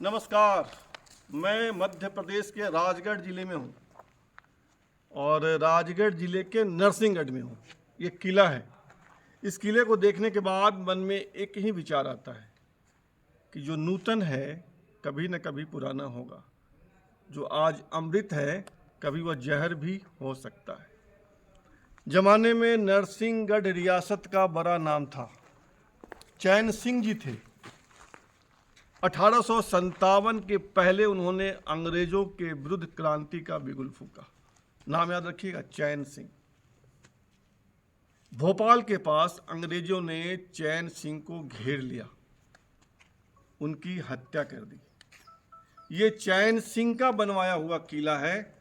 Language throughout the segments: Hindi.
नमस्कार। मैं मध्य प्रदेश के राजगढ़ ज़िले में हूँ और राजगढ़ ज़िले के नरसिंहगढ़ में हूँ। ये किला है। इस किले को देखने के बाद मन में एक ही विचार आता है कि जो नूतन है कभी न कभी पुराना होगा। जो आज अमृत है कभी वह जहर भी हो सकता है। जमाने में नरसिंहगढ़ रियासत का बड़ा नाम था। चैन सिंह जी थे। 1857 के पहले उन्होंने अंग्रेजों के विरुद्ध क्रांति का बिगुल फूंका। नाम याद रखिएगा, चैन सिंह। भोपाल के पास अंग्रेजों ने चैन सिंह को घेर लिया, उनकी हत्या कर दी। ये चैन सिंह का बनवाया हुआ किला है।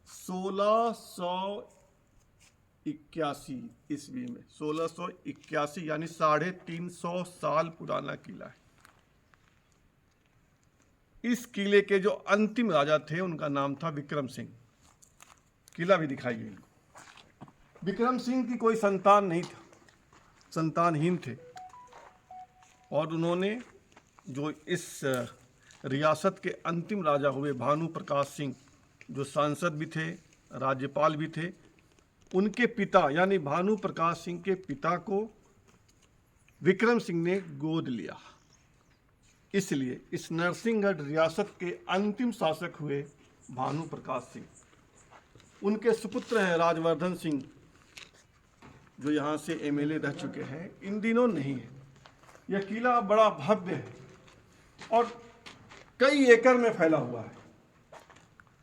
1681 ईस्वी में, 1681 यानी 350 साल पुराना किला है। इस किले के जो अंतिम राजा थे उनका नाम था विक्रम सिंह। किला भी दिखाई गई। विक्रम सिंह की कोई संतान नहीं था, संतानहीन थे। और उन्होंने जो इस रियासत के अंतिम राजा हुए भानु प्रकाश सिंह, जो सांसद भी थे, राज्यपाल भी थे, उनके पिता यानी भानु प्रकाश सिंह के पिता को विक्रम सिंह ने गोद लिया। इसलिए इस नरसिंहगढ़ रियासत के अंतिम शासक हुए भानु प्रकाश सिंह। उनके सुपुत्र हैं राजवर्धन सिंह, जो यहाँ से एमएलए रह चुके हैं, इन दिनों नहीं है। यह किला बड़ा भव्य है और कई एकड़ में फैला हुआ है,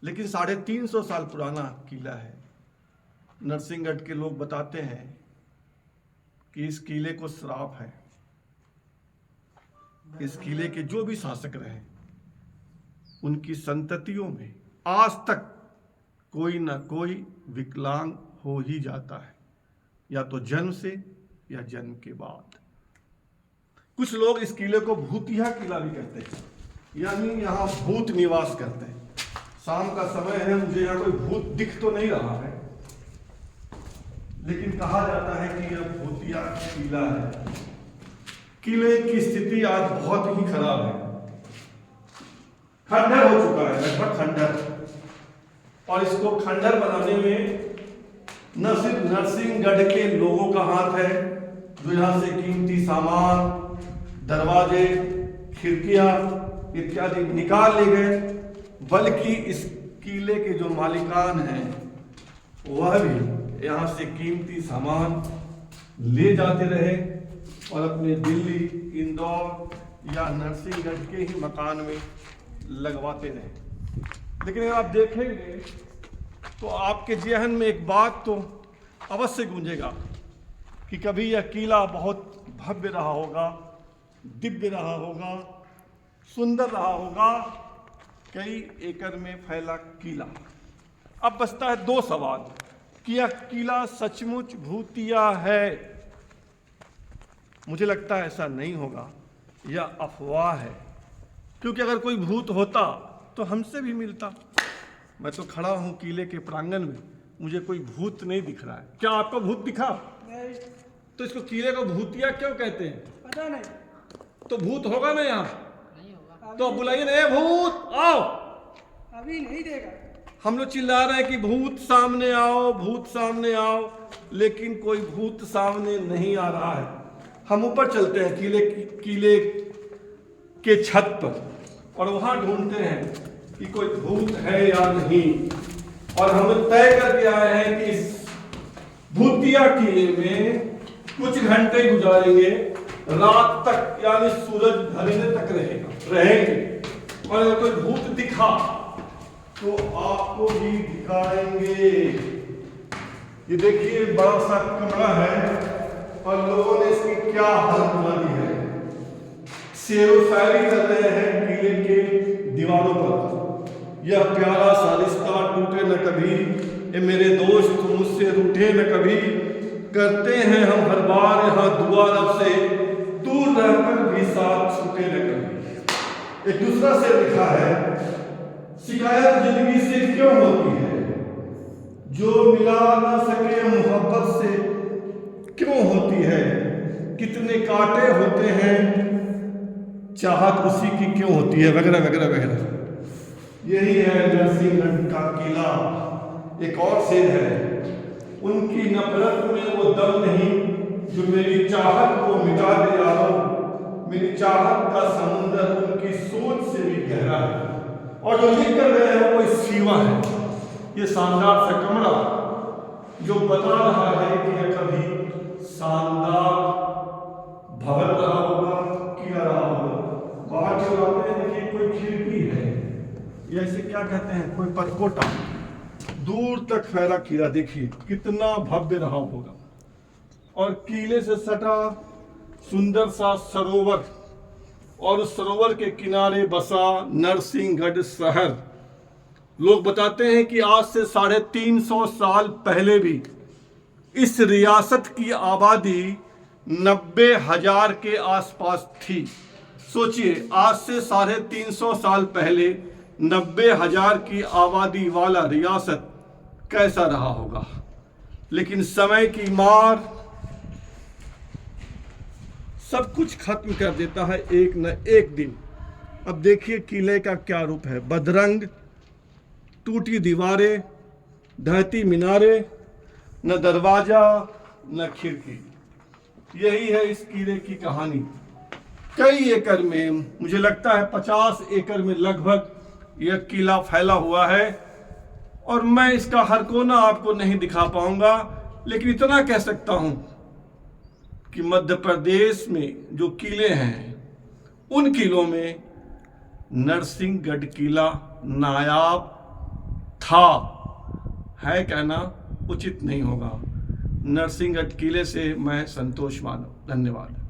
लेकिन 350 साल पुराना किला है। नरसिंहगढ़ के लोग बताते हैं कि इस किले को श्राप है। इस किले के जो भी शासक रहे, उनकी संततियों में आज तक कोई ना कोई विकलांग हो ही जाता है, या तो जन्म से या जन्म के बाद। कुछ लोग इस किले को भूतिया किला भी कहते हैं, यानी यहाँ भूत निवास करते हैं। शाम का समय है, मुझे यहाँ कोई भूत दिख तो नहीं रहा है, लेकिन कहा जाता है कि यह भूतिया किला है। किले की स्थिति आज बहुत ही खराब है। खंडर हो चुका है, लगभग खंडर। और इसको खंडर बनाने में न सिर्फ नरसिंहगढ़ के लोगों का हाथ है, जो यहाँ से कीमती सामान, दरवाजे, खिड़कियां इत्यादि निकाल ले गए, बल्कि इस किले के जो मालिकान हैं वह भी यहाँ से कीमती सामान ले जाते रहे और अपने दिल्ली, इंदौर या नरसिंहगढ़ के ही मकान में लगवाते रहे। लेकिन अगर आप देखेंगे तो आपके जहन में एक बात तो अवश्य गूंजेगा कि कभी यह किला बहुत भव्य रहा होगा, दिव्य रहा होगा, सुंदर रहा होगा, कई एकड़ में फैला किला। अब बचता है दो सवाल कि यह किला सचमुच भूतिया है। मुझे लगता है ऐसा नहीं होगा, यह अफवाह है। क्योंकि अगर कोई भूत होता तो हमसे भी मिलता। मैं तो खड़ा हूं किले के प्रांगण में, मुझे कोई भूत नहीं दिख रहा है। क्या आपको भूत दिखा? नहीं। तो इसको किले को भूतिया क्यों कहते हैं? पता नहीं। तो भूत होगा ना यहाँ? नहीं होगा। तो बुलाइए ना, भूत आओ। अभी नहीं देगा। हम लोग चिल्ला रहे हैं कि भूत सामने आओ, भूत सामने आओ, लेकिन कोई भूत सामने नहीं आ रहा है। हम ऊपर चलते हैं किले के छत पर और वहां ढूंढते हैं कि कोई भूत है या नहीं। और हम तय करके आए हैं कि इस भूतिया किले में कुछ घंटे गुजारेंगे, रात तक यानी सूरज ढलने तक रहेंगे। और अगर कोई भूत दिखा तो आपको भी दिखाएंगे। ये देखिए बड़ा सा कमरा है और लोगों ने इसकी क्या हालत बना दी है। शेरो शायरी कर रहे हैं किले के दीवारों पर। यह प्यारा सा रिश्ता टूटे न कभी, ए मेरे दोस्त मुझसे रूठे न कभी, करते हैं हम हर बार यहाँ दुआ रब से, दूर रहकर भी साथ छूटे न कभी। एक दूसरा से लिखा है, शिकायत जिंदगी से क्यों होती है, जो मिला ना सके मोहब्बत से क्यों होती है, कितने कांटे होते हैं चाहत उसी की क्यों होती है, वगैरह वगैरह वगैरह। यही है नरसिंहगढ़ का किला। एक और शेर है, उनकी नफरत में वो दम नहीं जो मेरी चाहत को मिटा दे यारो, मेरी चाहत का समुंदर उनकी सोच से भी गहरा है। और जो लिख कर गए हैं वो सीमा है। ये शानदार सा कमरा जो बता रहा है कि यह कभी शानदार भवन रहा होगा, किला रहा होगा। बाहर जो आते हैं देखिए कोई खिड़की है, या इसे क्या कहते हैं, कोई परकोटा, दूर तक फैला किला देखिए कितना भव्य रहा होगा। और किले से सटा सुंदर सा सरोवर, और उस सरोवर के किनारे बसा नरसिंहगढ़ शहर। लोग बताते हैं कि आज से 350 साल पहले भी इस रियासत की आबादी 90,000 के आसपास थी। सोचिए, आज से 350 साल पहले 90,000 की आबादी वाला रियासत कैसा रहा होगा। लेकिन समय की मार सब कुछ खत्म कर देता है एक न एक दिन। अब देखिए किले का क्या रूप है, बदरंग, टूटी दीवारें, ढहती मीनारें, न दरवाजा न खिड़की। यही है इस किले की कहानी। कई एकड़ में, मुझे लगता है 50 एकड़ में लगभग यह किला फैला हुआ है। और मैं इसका हर कोना आपको नहीं दिखा पाऊंगा, लेकिन इतना कह सकता हूं कि मध्य प्रदेश में जो किले हैं उन किलों में नरसिंहगढ़ किला नायाब था। है कहना उचित नहीं होगा। नरसिंहगढ़ किले से मैं संतोष मानव। धन्यवाद।